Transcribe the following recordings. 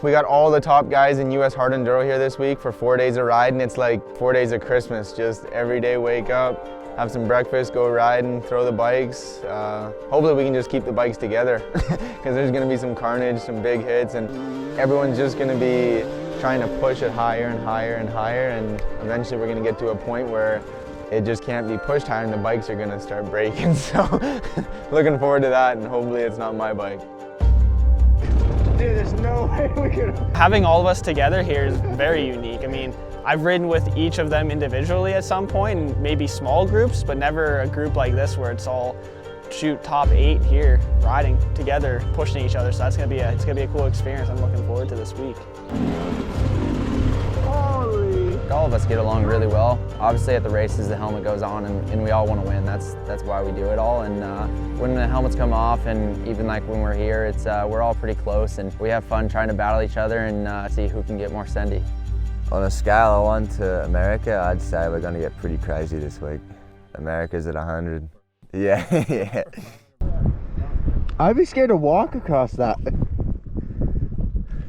We got all the top guys in US Hard Enduro here this week for 4 days of riding. It's like 4 days of Christmas. Just every day wake up, have some breakfast, go riding, throw the bikes. Hopefully we can just keep the bikes together because there's going to be some carnage, some big hits, and everyone's just going to be trying to push it higher and higher and higher, and eventually we're going to get to a point where it just can't be pushed higher and the bikes are going to start breaking. So looking forward to that, and hopefully it's not my bike. Dude, there's no way we could. Having all of us together here is very unique. I mean, I've ridden with each of them individually at some point, and maybe small groups, but never a group like this where it's all shoot top 8 here, riding together, pushing each other. So that's it's gonna be a cool experience. I'm looking forward to this week. All of us get along really well. Obviously at the races the helmet goes on and we all want to win. That's why we do it all. And when the helmets come off, and even like when we're here, it's we're all pretty close and we have fun trying to battle each other and see who can get more sendy. On a scale of 1 to America, I'd say we're going to get pretty crazy this week. America's at 100. Yeah, yeah. I'd be scared to walk across that.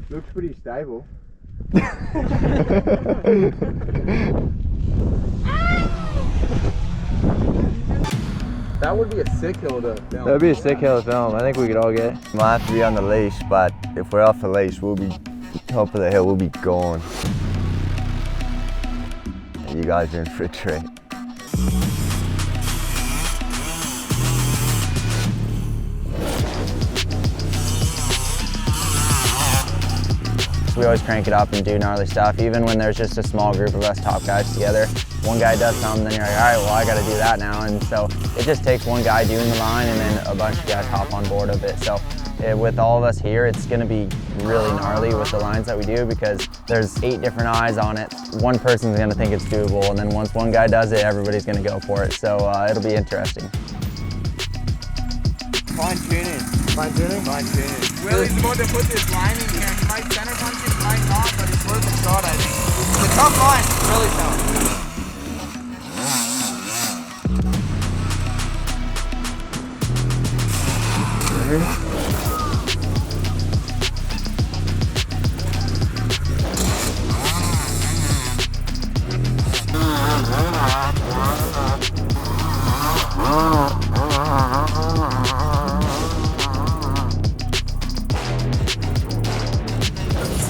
Looks pretty stable. That would be a sick hill to film. That'd be a sick hill to film. I think we could all get it. Might have to be on the leash, but if we're off the leash, we'll be top of the hill, we'll be gone. And you guys are in for a treat. So we always crank it up and do gnarly stuff, even when there's just a small group of us top guys together. One guy does something, then you're like, all right, well, I got to do that now. And so it just takes one guy doing the line and then a bunch of guys hop on board of it. So with all of us here, it's going to be really gnarly with the lines that we do because there's 8 different eyes on it. One person's going to think it's doable, and then once one guy does it, everybody's going to go for it. So it'll be interesting. Fine tuning. Fine tuning? Fine tuning. Willie's about to put this line in here. He might center punch it, might not, but it's worth a shot, I think. It's a tough line, it's really tough.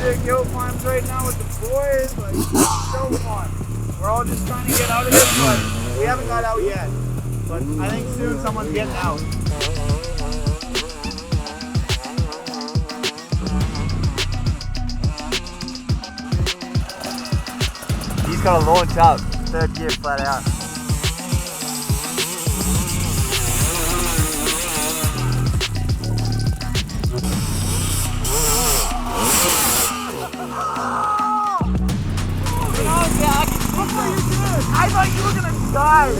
Sick hill climbs right now with the boys, like so fun. We're all just trying to get out of this, but we haven't got out yet. But I think soon someone's getting out. He's got to launch up, 3rd gear flat out. I thought you were gonna die.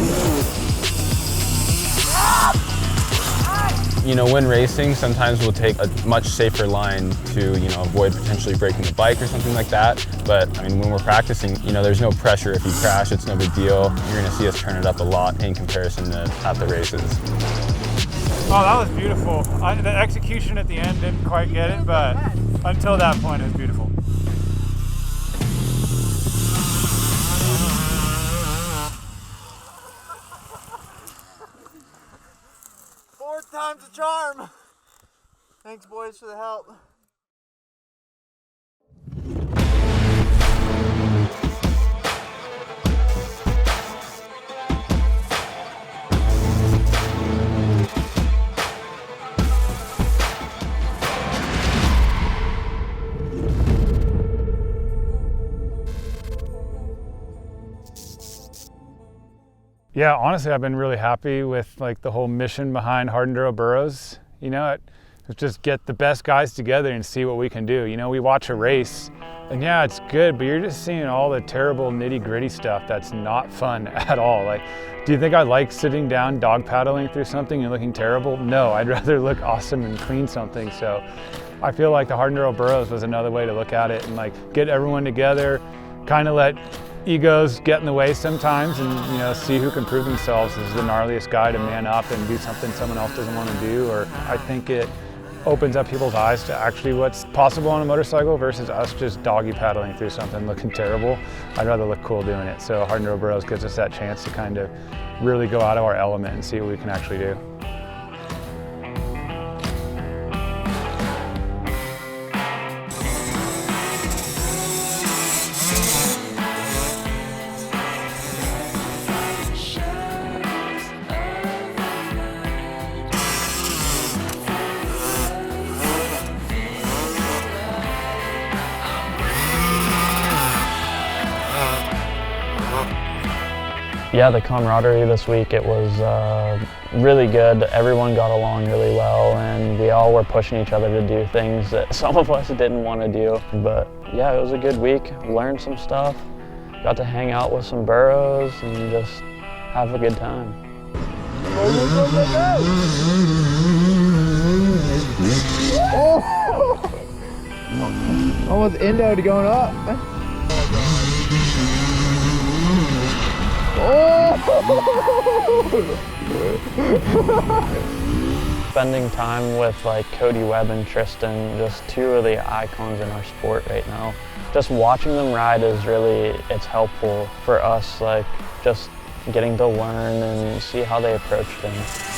You know, when racing, sometimes we'll take a much safer line to, avoid potentially breaking the bike or something like that. But I mean, when we're practicing, there's no pressure. If you crash, it's no big deal. You're gonna see us turn it up a lot in comparison to at the races. Oh, that was beautiful. The execution at the end didn't quite get it, but until that point, it was beautiful. Time's a charm. Thanks, boys, for the help. Yeah, honestly, I've been really happy with the whole mission behind Hard Enduro Burros. It's just get the best guys together and see what we can do. We watch a race and yeah, it's good, but you're just seeing all the terrible nitty-gritty stuff that's not fun at all. Do you think I like sitting down dog paddling through something and looking terrible? No, I'd rather look awesome and clean something. So I feel like the Hard Enduro Burros was another way to look at it and get everyone together, kind of let egos get in the way sometimes and see who can prove themselves as the gnarliest guy to man up and do something someone else doesn't want to do. Or I think it opens up people's eyes to actually what's possible on a motorcycle versus us just doggy paddling through something looking terrible. I'd rather look cool doing it. So Hard Enduro Burros gives us that chance to kind of really go out of our element and see what we can actually do. Yeah, the camaraderie this week, it was really good. Everyone got along really well, and we all were pushing each other to do things that some of us didn't want to do. But yeah, it was a good week. Learned some stuff, got to hang out with some burros and just have a good time. Oh! Almost endo to going up. Spending time with like Cody, Webb, and Tristan, just two of the icons in our sport right now. Just watching them ride is really, it's helpful for us, like just getting to learn and see how they approach things.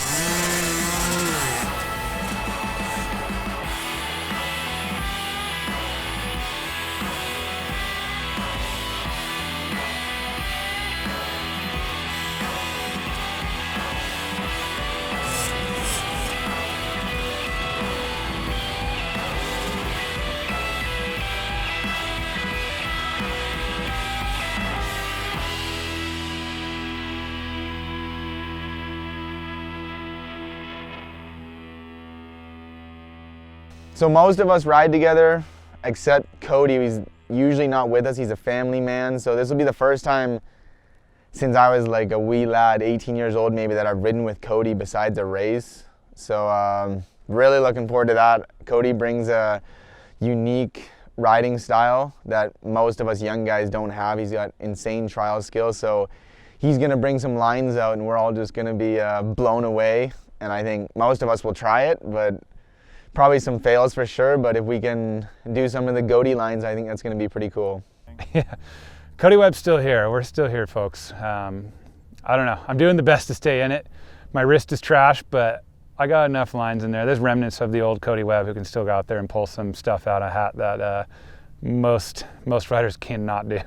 So most of us ride together, except Cody. He's usually not with us. He's a family man. So this will be the first time since I was like a wee lad, 18 years old maybe, that I've ridden with Cody besides a race. So really looking forward to that. Cody brings a unique riding style that most of us young guys don't have. He's got insane trial skills. So he's gonna bring some lines out and we're all just gonna be blown away. And I think most of us will try it, but probably some fails for sure, but if we can do some of the Cody lines, I think that's going to be pretty cool. Yeah, Cody Webb's still here. We're still here, folks. I don't know. I'm doing the best to stay in it. My wrist is trash, but I got enough lines in there. There's remnants of the old Cody Webb who can still go out there and pull some stuff out of a hat that most riders cannot do.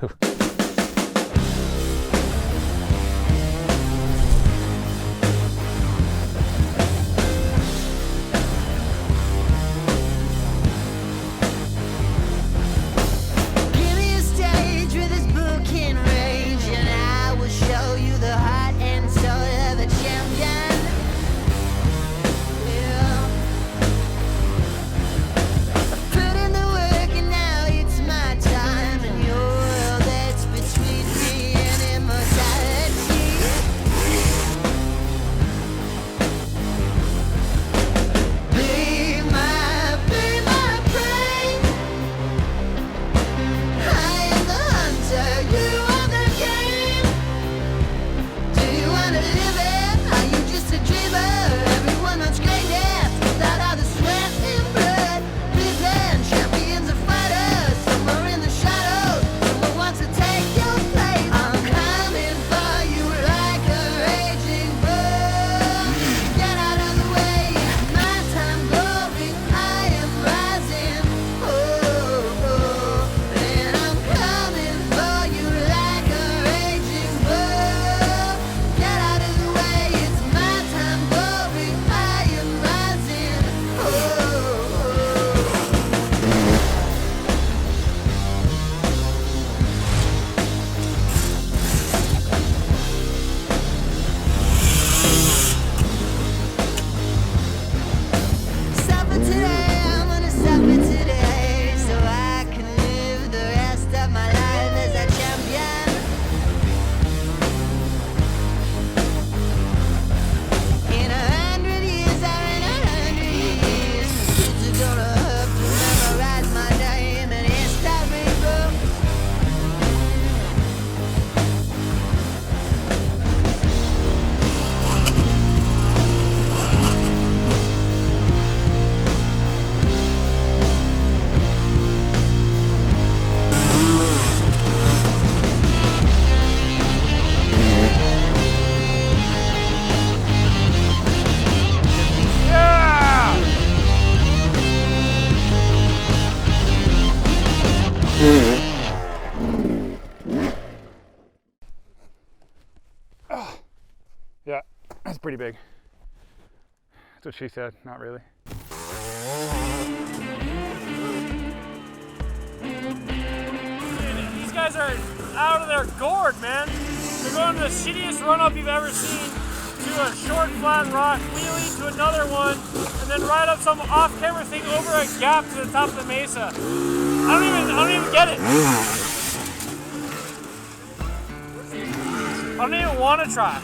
That's pretty big. That's what she said, not really. These guys are out of their gourd, man. They're going to the shittiest run-up you've ever seen, to a short, flat rock, wheelie to another one, and then right up some off-camera thing over a gap to the top of the mesa. I don't even get it. I don't even want to try.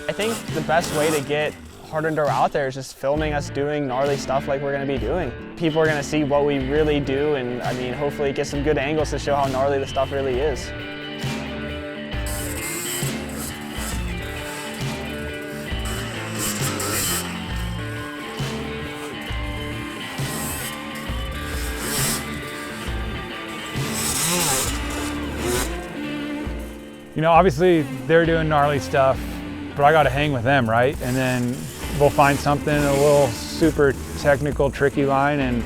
I think the best way to get hard enduro out there is just filming us doing gnarly stuff like we're going to be doing. People are going to see what we really do, and I mean, hopefully get some good angles to show how gnarly the stuff really is. You know, obviously they're doing gnarly stuff, but I got to hang with them, right? And then we'll find something, a little super technical, tricky line, and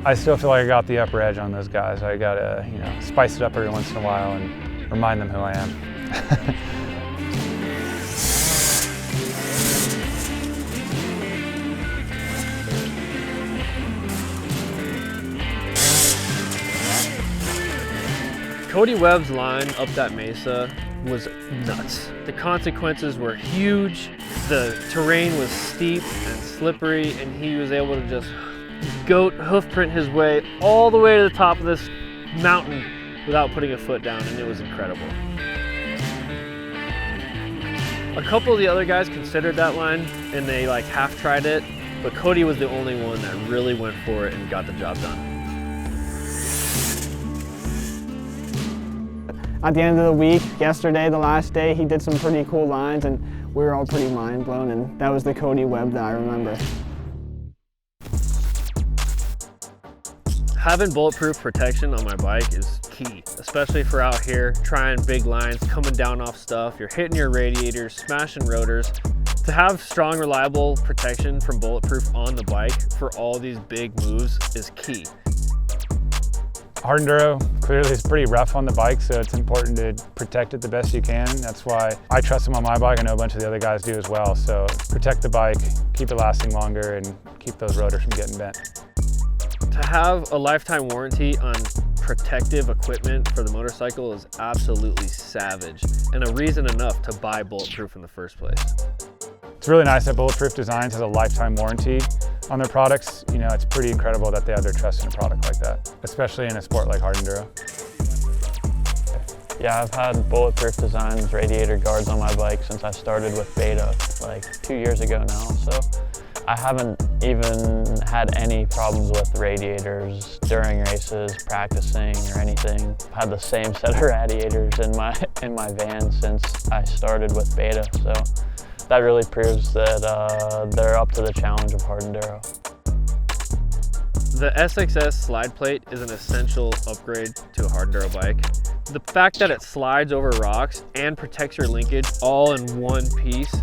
I still feel like I got the upper edge on those guys. I got to, you know, spice it up every once in a while and remind them who I am. Cody Webb's line up that mesa was nuts. The consequences were huge. The terrain was steep and slippery, and he was able to just goat hoof print his way all the way to the top of this mountain without putting a foot down, and it was incredible. A couple of the other guys considered that line, and they like half tried it, but Cody was the only one that really went for it and got the job done. At the end of the week, yesterday, the last day, he did some pretty cool lines, and we were all pretty mind blown, and that was the Cody Webb that I remember. Having bulletproof protection on my bike is key, especially for out here trying big lines, coming down off stuff, you're hitting your radiators, smashing rotors. To have strong, reliable protection from bulletproof on the bike for all these big moves is key. Hard enduro clearly is pretty rough on the bike, so it's important to protect it the best you can. That's why I trust them on my bike. I know a bunch of the other guys do as well. So protect the bike, keep it lasting longer, and keep those rotors from getting bent. To have a lifetime warranty on protective equipment for the motorcycle is absolutely savage, and a reason enough to buy Bulletproof in the first place. It's really nice that Bulletproof Designs has a lifetime warranty on their products. You know, it's pretty incredible that they have their trust in a product like that, especially in a sport like hard enduro. Yeah, I've had Bulletproof Designs radiator guards on my bike since I started with Beta like 2 years ago now. So I haven't even had any problems with radiators during races, practicing or anything. I've had the same set of radiators in my van since I started with Beta. So that really proves that they're up to the challenge of hard enduro. The SXSlideplate is an essential upgrade to a hard enduro bike. The fact that it slides over rocks and protects your linkage all in one piece,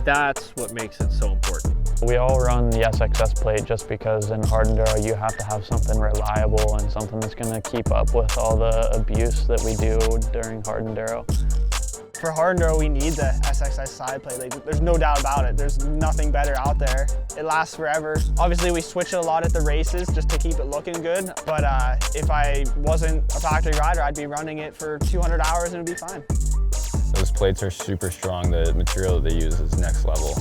that's what makes it so important. We all run the SXSplate just because in hard enduro you have to have something reliable and something that's going to keep up with all the abuse that we do during hard enduro. For hard enduro, we need the SXSlideplate. Like, there's no doubt about it. There's nothing better out there. It lasts forever. Obviously, we switch it a lot at the races just to keep it looking good. But if I wasn't a factory rider, I'd be running it for 200 hours and it'd be fine. Those plates are super strong. The material that they use is next level.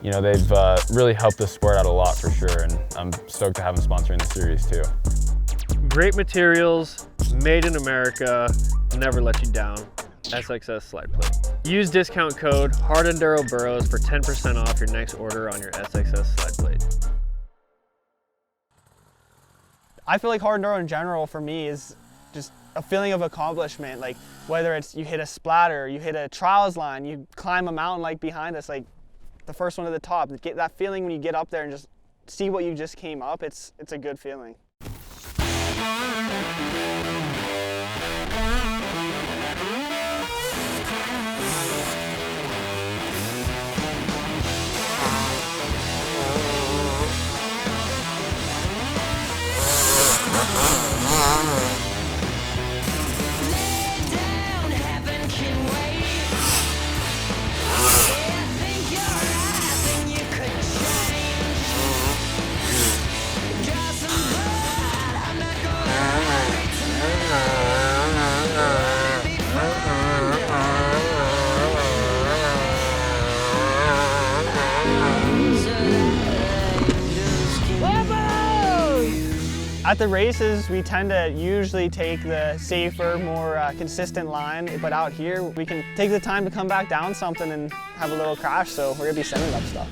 You know, they've really helped the sport out a lot for sure, and I'm stoked to have them sponsoring the series too. Great materials, made in America, never let you down. SXSlideplate. Use discount code Enduro Burros for 10% off your next order on your SXSlideplate. I feel like hard enduro in general for me is just a feeling of accomplishment. Like whether it's you hit a splatter, you hit a trials line, you climb a mountain like behind us, like the first one to the top. Get that feeling when you get up there and just see what you just came up. It's a good feeling. At the races, we tend to usually take the safer, more consistent line, but out here, we can take the time to come back down something and have a little crash, so we're gonna be sending up stuff.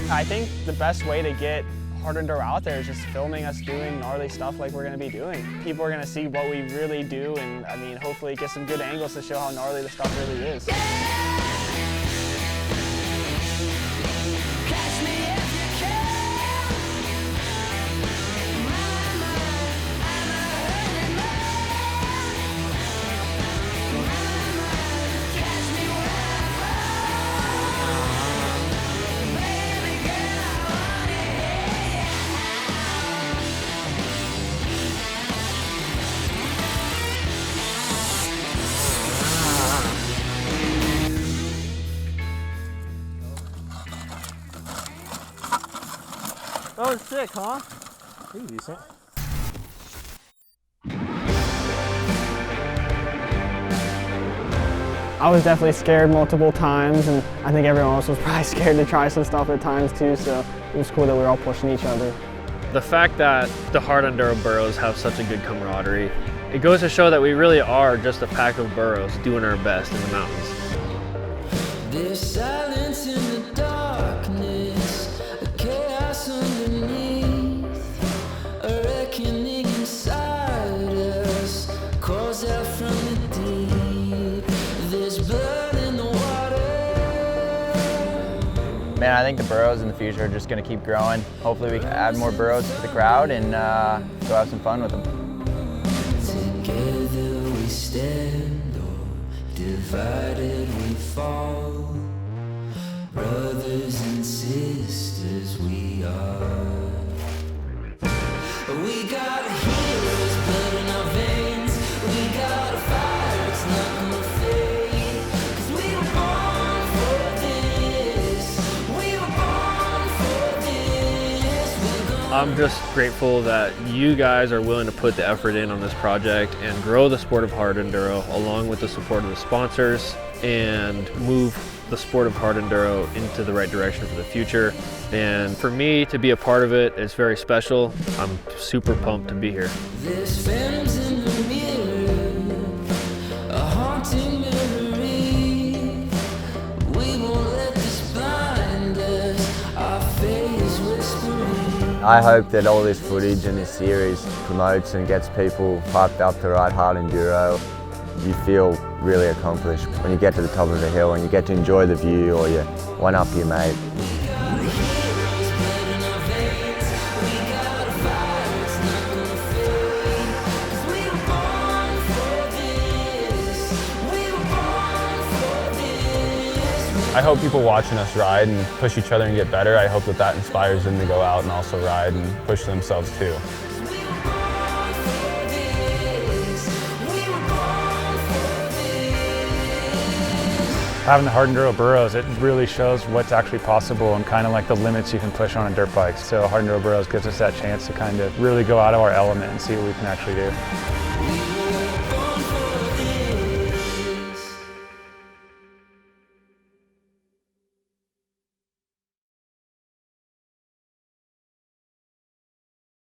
I think the best way to get hard enduro out there is just filming us doing gnarly stuff like we're going to be doing. People are going to see what we really do, and I mean, hopefully get some good angles to show how gnarly the stuff really is. That was sick, huh? Pretty decent. I was definitely scared multiple times, and I think everyone else was probably scared to try some stuff at times too, so it was cool that we were all pushing each other. The fact that the Hard Enduro Burros have such a good camaraderie, it goes to show that we really are just a pack of burros doing our best in the mountains. There's silence in the darkness, a chaos underneath, a reckoning inside us, calls out from the deep. There's blood in the water. Man, I think the burros in the future are just going to keep growing. Hopefully we can add more burros to the crowd and go have some fun with them. Together we stand, or divided we fall. Brothers and sisters we are. We got heroes, blood in our veins. We got a fire, it's not gonna fade. 'Cause we were born for this. We were born for this. I'm just grateful that you guys are willing to put the effort in on this project and grow the sport of hard enduro along with the support of the sponsors and move the sport of hard enduro into the right direction for the future. And for me to be a part of it, it's very special. I'm super pumped to be here. There's phantoms in the mirror, a haunting memory. We won't let this blind us, our fate is whispering. I hope that all this footage and this series promotes and gets people hyped up to ride hard enduro. You feel really accomplished when you get to the top of the hill and you get to enjoy the view or you one up your mate. I hope people watching us ride and push each other and get better. I hope that that inspires them to go out and also ride and push themselves too. Having the Hard Enduro Burros, it really shows what's actually possible and kind of like the limits you can push on a dirt bike. So Hard Enduro Burros gives us that chance to kind of really go out of our element and see what we can actually do.